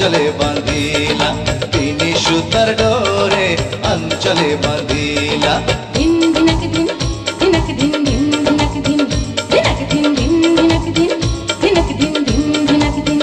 अंचले बांधिला तिनी सुतार डोरे अंचले बांधिला दिन दिनक दिन दिनक दिन दिन दिनक दिन दिनक दिन दिन दिनक दिन दिनक दिन दिन दिनक दिन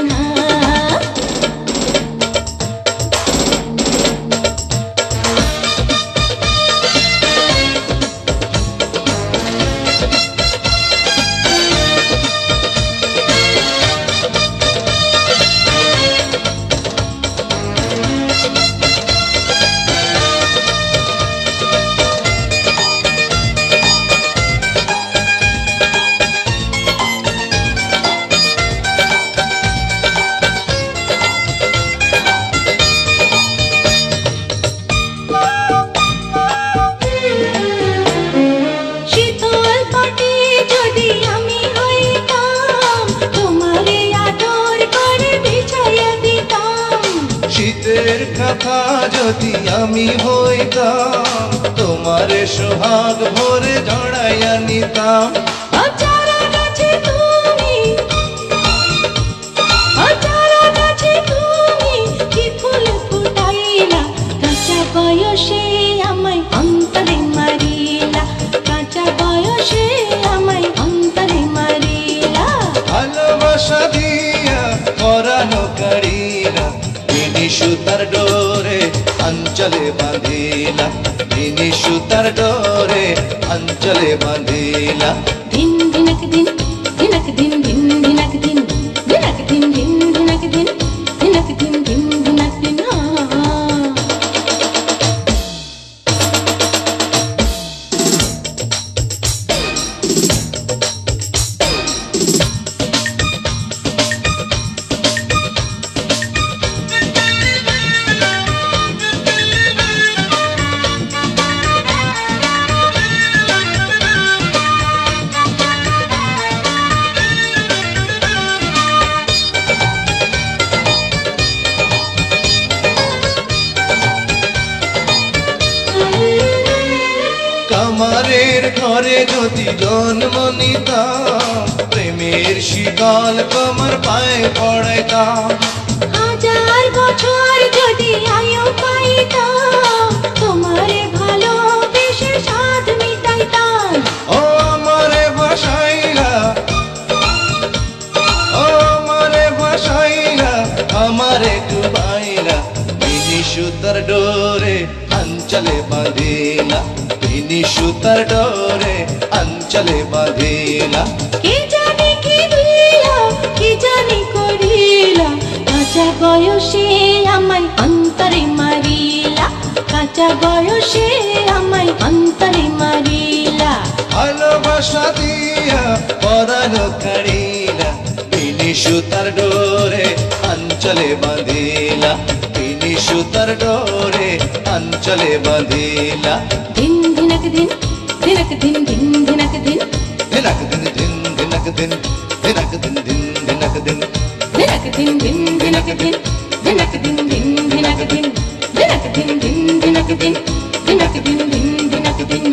शीतेर कथा जदि आमी हইতাম তোমারে সোহাগ ভরে জড়াইয়া নিতাম अचारा गाछे तुमी कि फुल फुटाइला काचा बयसे आमाय अंतरे मारिला काचा बयसे आमाय अंतरे मारिला ভালোবাসা দিয়া পরানো কাড়িলা तिनी सुतार डोरे अंचले बांधिला तिनी सुतार डोरे अंचले बांधिला दिन दिनक दिन दिनक दिन दिन दिनक दिन दिनक दिन दिन दिनक दिन दिनक दिन दिन दिनक दिन কামারের ঘরে যদি জন্ম নিতাম প্রেমের শিকল তোমার পায়ে পড়াইতাম হাজার বছর যদি আয়ু পাইতাম তোমারে ভালোবেসে সাধ মিটাইতাম ও আমারে ভাসাইলা ও আমারে ভাসাইলা আমারে ডুবাইলা तिनी सुतार डोरे अंचले बांधिला तिनी सुतार डोरे अंचले बांधिला के जाने की दिला के जाने करिला काचा बयसे आमाय अंतरे मारिला काचा बयसे आमाय अंतरे मारिला ভালোবাসা দিয়া পরানো কাড়িলা तिनी सुतार डोरे अंचले बांधिला तिनी सुतार डोरे अंचले बांधिला दिन दिनक दिन दिनक दिन दिन दिनक दिन दिनक दिन दिन दिनक दिन दिनक दिन दिन दिनक दिन दिनक दिन दिन दिनक दिन दिनक दिन दिन दिनक दिन दिनक दिन दिन दिनक दिन दिनक दिन दिन दिनक दिन